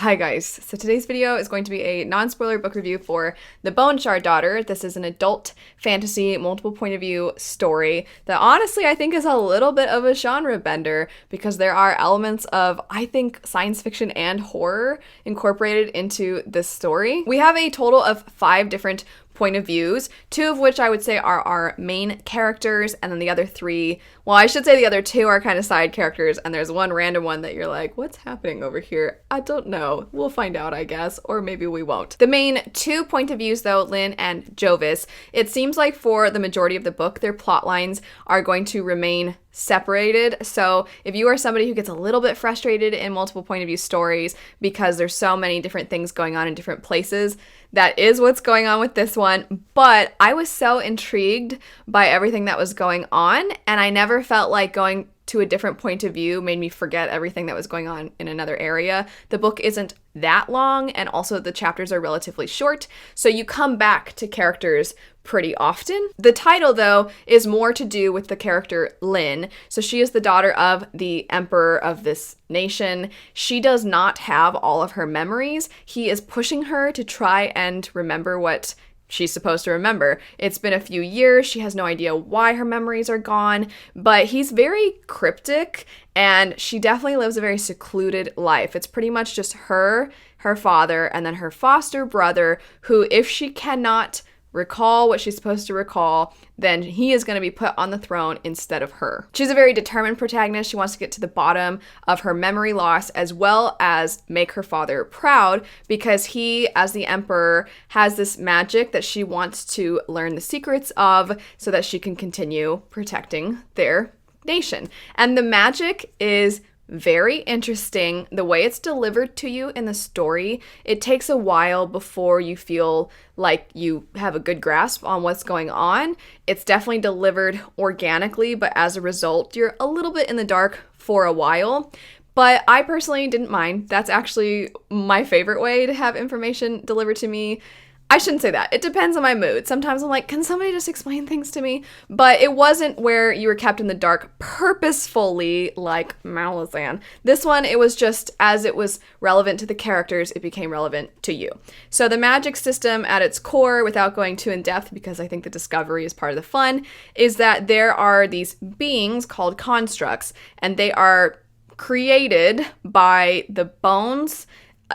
Hi guys, so today's video is going to be a non-spoiler book review for The Bone Shard Daughter. This is an adult fantasy, multiple point of view story that honestly I think is a little bit of a genre bender because there are elements of, I think, science fiction and horror incorporated into this story. We have a total of 5 different point of views, 2 of which I would say are our main characters, and then the other 3, well, I should say the other 2 are kind of side characters, and there's one random one that you're like, what's happening over here? I don't know. We'll find out, I guess, or maybe we won't. The main 2 point of views, though, Lynn and Jovis, it seems like for the majority of the book, their plot lines are going to remain separated. So if you are somebody who gets a little bit frustrated in multiple point of view stories because there's so many different things going on in different places, that is what's going on with this one. But I was so intrigued by everything that was going on, and I never felt like going to a different point of view made me forget everything that was going on in another area. The book isn't that long, and also the chapters are relatively short, so you come back to characters pretty often. The title, though, is more to do with the character Lynn. So she is the daughter of the emperor of this nation. She does not have all of her memories. He is pushing her to try and remember what she's supposed to remember. It's been a few years. She has no idea why her memories are gone, but he's very cryptic, and she definitely lives a very secluded life. It's pretty much just her father, and then her foster brother, who, if she cannot recall what she's supposed to recall, then he is going to be put on the throne instead of her. She's a very determined protagonist. She wants to get to the bottom of her memory loss as well as make her father proud, because he, as the emperor, has this magic that she wants to learn the secrets of so that she can continue protecting their nation. And the magic is very interesting. The way it's delivered to you in the story, it takes a while before you feel like you have a good grasp on what's going on. It's definitely delivered organically, but as a result, you're a little bit in the dark for a while. But I personally didn't mind. That's actually my favorite way to have information delivered to me. I shouldn't say that. It depends on my mood. Sometimes I'm like, can somebody just explain things to me? But it wasn't where you were kept in the dark purposefully like Malazan. This one, it was just as it was relevant to the characters, it became relevant to you. So the magic system at its core, without going too in depth because I think the discovery is part of the fun, is that there are these beings called constructs, and they are created by the bones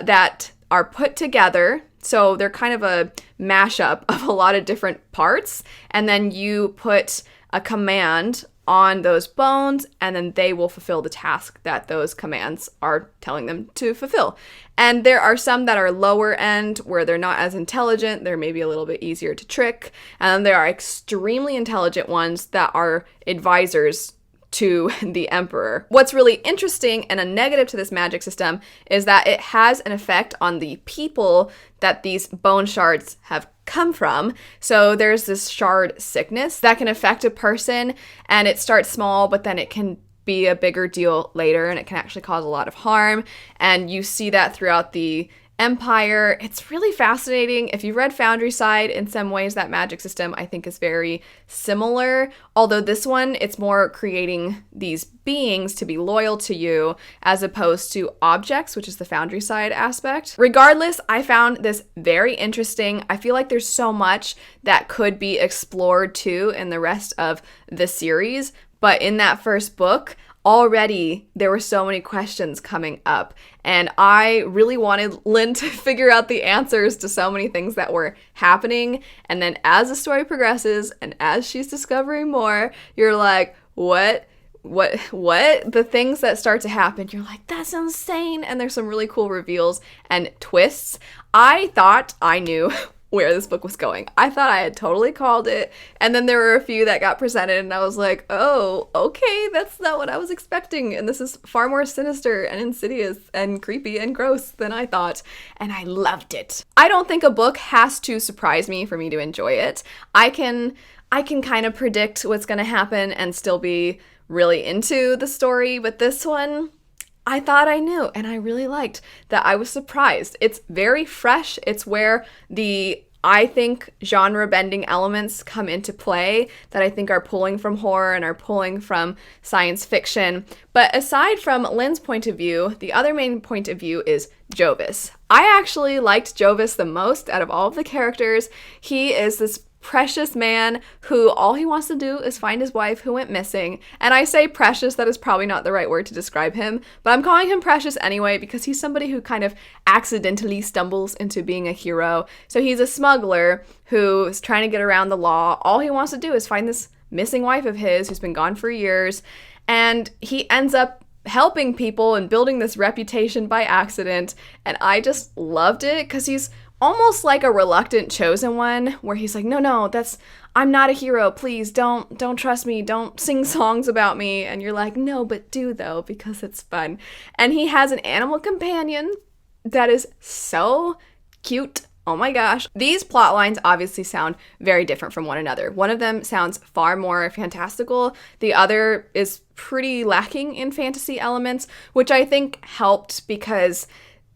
that are put together. So they're kind of a mashup of a lot of different parts, and then you put a command on those bones, and then they will fulfill the task that those commands are telling them to fulfill. And there are some that are lower end where they're not as intelligent. They're maybe a little bit easier to trick. And then there are extremely intelligent ones that are advisors to the emperor. What's really interesting and a negative to this magic system is that it has an effect on the people that these bone shards have come from. So there's this shard sickness that can affect a person, and it starts small, but then it can be a bigger deal later, and it can actually cause a lot of harm. And you see that throughout the Empire. It's really fascinating. If you've read Foundry Side, in some ways that magic system I think is very similar, although this one, it's more creating these beings to be loyal to you as opposed to objects, which is the Foundry Side aspect. Regardless, I found this very interesting. I feel like there's so much that could be explored too in the rest of the series, but in that first book, already there were so many questions coming up, and I really wanted Lynn to figure out the answers to so many things that were happening. And then as the story progresses and as she's discovering more, you're like, what? The things that start to happen, you're like, that's insane. And there's some really cool reveals and twists. I thought I knew where this book was going. I thought I had totally called it, and then there were a few that got presented, and I was like, oh, okay, that's not what I was expecting, and this is far more sinister and insidious and creepy and gross than I thought, and I loved it. I don't think a book has to surprise me for me to enjoy it. I can kind of predict what's going to happen and still be really into the story, but this one, I thought I knew, and I really liked that I was surprised. It's very fresh. It's where the I think genre bending elements come into play that I think are pulling from horror and are pulling from science fiction. But aside from Lynn's point of view, the other main point of view is Jovis. I actually liked Jovis the most out of all of the characters. He is this precious man who all he wants to do is find his wife who went missing. And I say precious, that is probably not the right word to describe him, but I'm calling him precious anyway because he's somebody who kind of accidentally stumbles into being a hero. So he's a smuggler who's trying to get around the law. All he wants to do is find this missing wife of his who's been gone for years, and he ends up helping people and building this reputation by accident. And I just loved it because he's almost like a reluctant chosen one, where he's like, no, I'm not a hero. Please don't trust me. Don't sing songs about me. And you're like, no, but do though, because it's fun. And he has an animal companion that is so cute. Oh my gosh. These plot lines obviously sound very different from one another. One of them sounds far more fantastical. The other is pretty lacking in fantasy elements, which I think helped because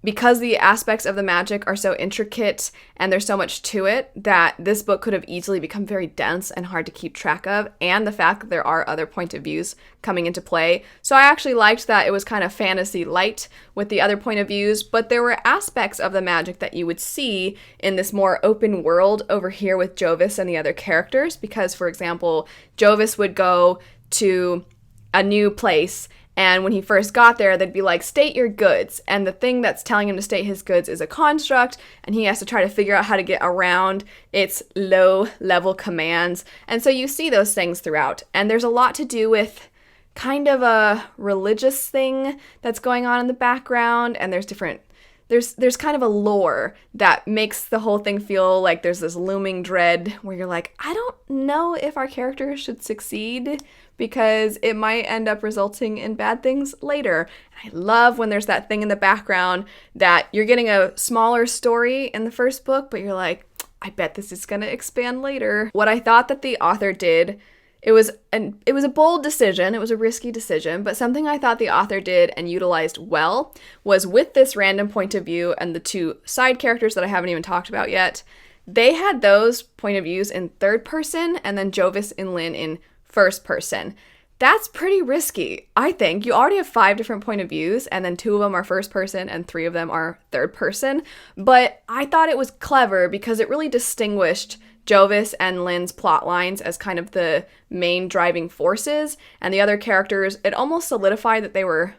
the aspects of the magic are so intricate and there's so much to it that this book could have easily become very dense and hard to keep track of, and the fact that there are other point of views coming into play. So I actually liked that it was kind of fantasy light with the other point of views, but there were aspects of the magic that you would see in this more open world over here with Jovis and the other characters, because, for example, Jovis would go to a new place, and when he first got there, they'd be like, state your goods. And the thing that's telling him to state his goods is a construct, and he has to try to figure out how to get around its low-level commands. And so you see those things throughout. And there's a lot to do with kind of a religious thing that's going on in the background, and there's kind of a lore that makes the whole thing feel like there's this looming dread where you're like, I don't know if our character should succeed because it might end up resulting in bad things later. And I love when there's that thing in the background that you're getting a smaller story in the first book, but you're like, I bet this is going to expand later. What I thought that the author did, it was a bold decision, it was a risky decision, but something I thought the author did and utilized well was with this random point of view and the two side characters that I haven't even talked about yet, they had those point of views in third person and then Jovis and Lynn in first person. That's pretty risky, I think. You already have 5 different point of views, and then 2 of them are first person and 3 of them are third person, but I thought it was clever because it really distinguished Jovis and Lynn's plot lines as kind of the main driving forces, and the other characters, it almost solidified that they were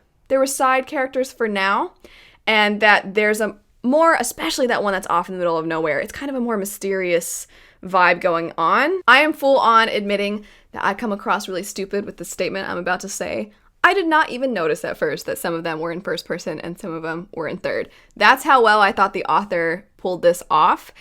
side characters for now, and that there's a more, especially that one that's off in the middle of nowhere, it's kind of a more mysterious vibe going on. I am full on admitting that I come across really stupid with the statement I'm about to say. I did not even notice at first that some of them were in first person and some of them were in third. That's how well I thought the author pulled this off.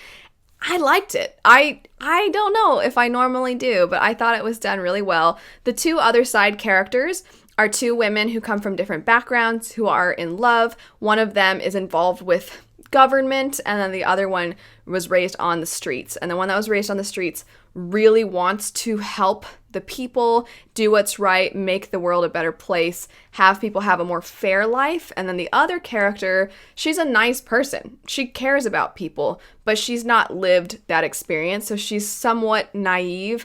I liked it. I don't know if I normally do, but I thought it was done really well. The 2 other side characters are 2 women who come from different backgrounds, who are in love. One of them is involved with government, and then the other one was raised on the streets. And the one that was raised on the streets really wants to help the people, do what's right, make the world a better place, have people have a more fair life. And then the other character, she's a nice person. She cares about people, but she's not lived that experience, so she's somewhat naive.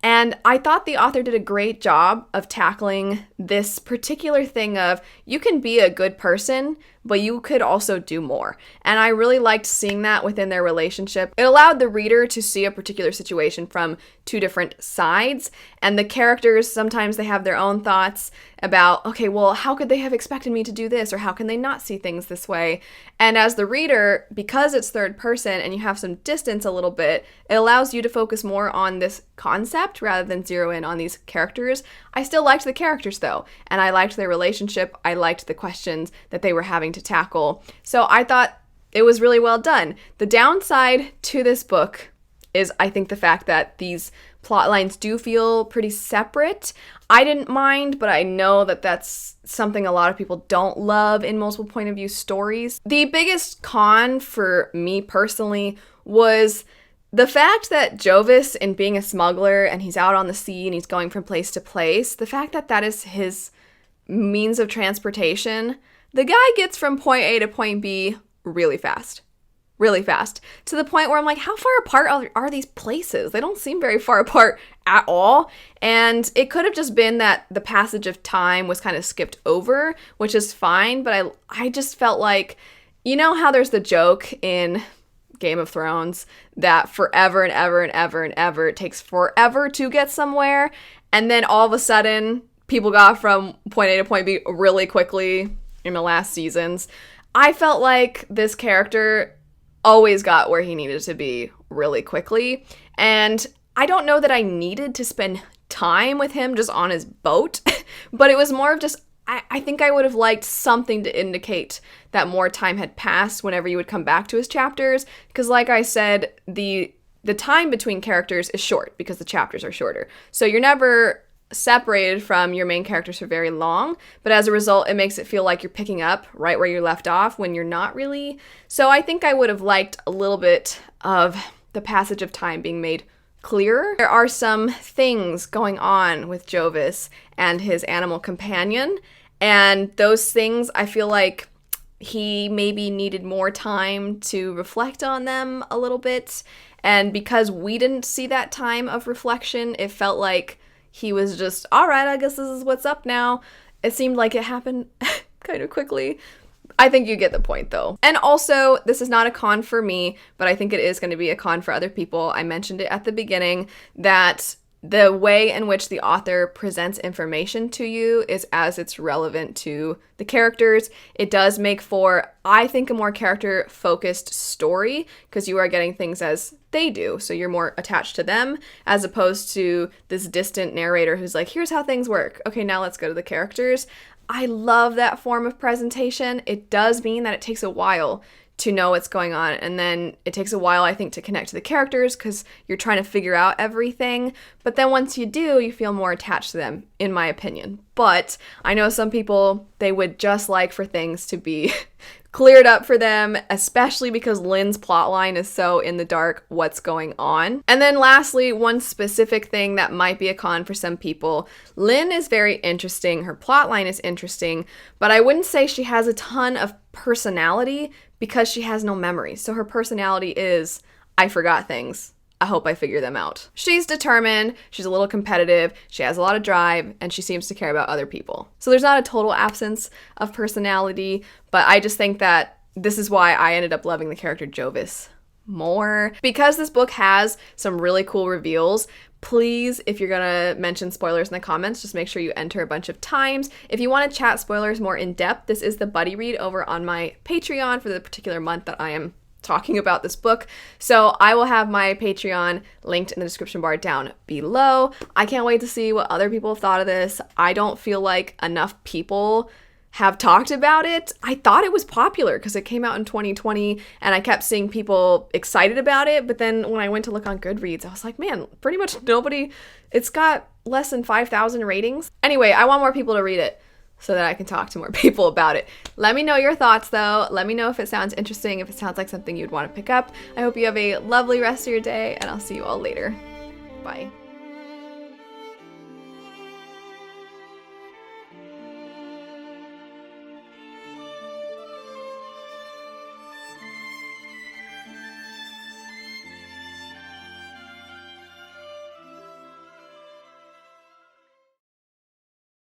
And I thought the author did a great job of tackling this particular thing of you can be a good person, but you could also do more. And I really liked seeing that within their relationship. It allowed the reader to see a particular situation from 2 different sides, and the characters, sometimes they have their own thoughts about, okay, well, how could they have expected me to do this, or how can they not see things this way? And as the reader, because it's third person and you have some distance a little bit, it allows you to focus more on this concept rather than zero in on these characters. I still liked the characters though, and I liked their relationship. I liked the questions that they were having to tackle. So I thought it was really well done. The downside to this book is, I think, the fact that these plot lines do feel pretty separate. I didn't mind, but I know that that's something a lot of people don't love in multiple point of view stories. The biggest con for me personally was the fact that Jovis, in being a smuggler and he's out on the sea and he's going from place to place, the fact that that is his means of transportation, the guy gets from point A to point B really fast. really fast, to the point where I'm like, how far apart are these places? They don't seem very far apart at all. And it could have just been that the passage of time was kind of skipped over, which is fine, but I just felt like, you know how there's the joke in Game of Thrones that forever and ever and ever and ever, it takes forever to get somewhere, and then all of a sudden people got from point A to point B really quickly in the last seasons. I felt like this character always got where he needed to be really quickly, and I don't know that I needed to spend time with him just on his boat, but it was more of just, I think I would have liked something to indicate that more time had passed whenever you would come back to his chapters, because like I said, the time between characters is short because the chapters are shorter. So you're never separated from your main characters for very long, but as a result, it makes it feel like you're picking up right where you left off when you're not really. So I think I would have liked a little bit of the passage of time being made clearer. There are some things going on with Jovis and his animal companion, and those things, I feel like he maybe needed more time to reflect on them a little bit, and because we didn't see that time of reflection, it felt like he was just, all right, I guess this is what's up now. It seemed like it happened kind of quickly. I think you get the point, though. And also, this is not a con for me, but I think it is going to be a con for other people. I mentioned it at the beginning that the way in which the author presents information to you is as it's relevant to the characters. It does make for, I think, a more character-focused story because you are getting things as they do, so you're more attached to them as opposed to this distant narrator who's like, here's how things work. Okay, now let's go to the characters. I love that form of presentation. It does mean that it takes a while to know what's going on, and then it takes a while, I think, to connect to the characters because you're trying to figure out everything, but then once you do, you feel more attached to them, in my opinion. But I know some people, they would just like for things to be cleared up for them, especially because Lynn's plotline is so in the dark what's going on. And then lastly, one specific thing that might be a con for some people, Lynn is very interesting, her plotline is interesting, but I wouldn't say she has a ton of personality because she has no memory. So her personality is, I forgot things. I hope I figure them out. She's determined, she's a little competitive, she has a lot of drive, and she seems to care about other people. So there's not a total absence of personality, but I just think that this is why I ended up loving the character Jovis more. Because this book has some really cool reveals, please, if you're gonna mention spoilers in the comments, just make sure you enter a bunch of times. If you want to chat spoilers more in depth, this is the buddy read over on my Patreon for the particular month that I am talking about this book. So I will have my Patreon linked in the description bar down below. I can't wait to see what other people have thought of this. I don't feel like enough people have talked about it. I thought it was popular because it came out in 2020 and I kept seeing people excited about it, but then when I went to look on Goodreads, I was like, man, pretty much nobody, it's got less than 5,000 ratings. Anyway, I want more people to read it so that I can talk to more people about it. Let me know your thoughts though. Let me know if it sounds interesting, if it sounds like something you'd want to pick up. I hope you have a lovely rest of your day and I'll see you all later. Bye.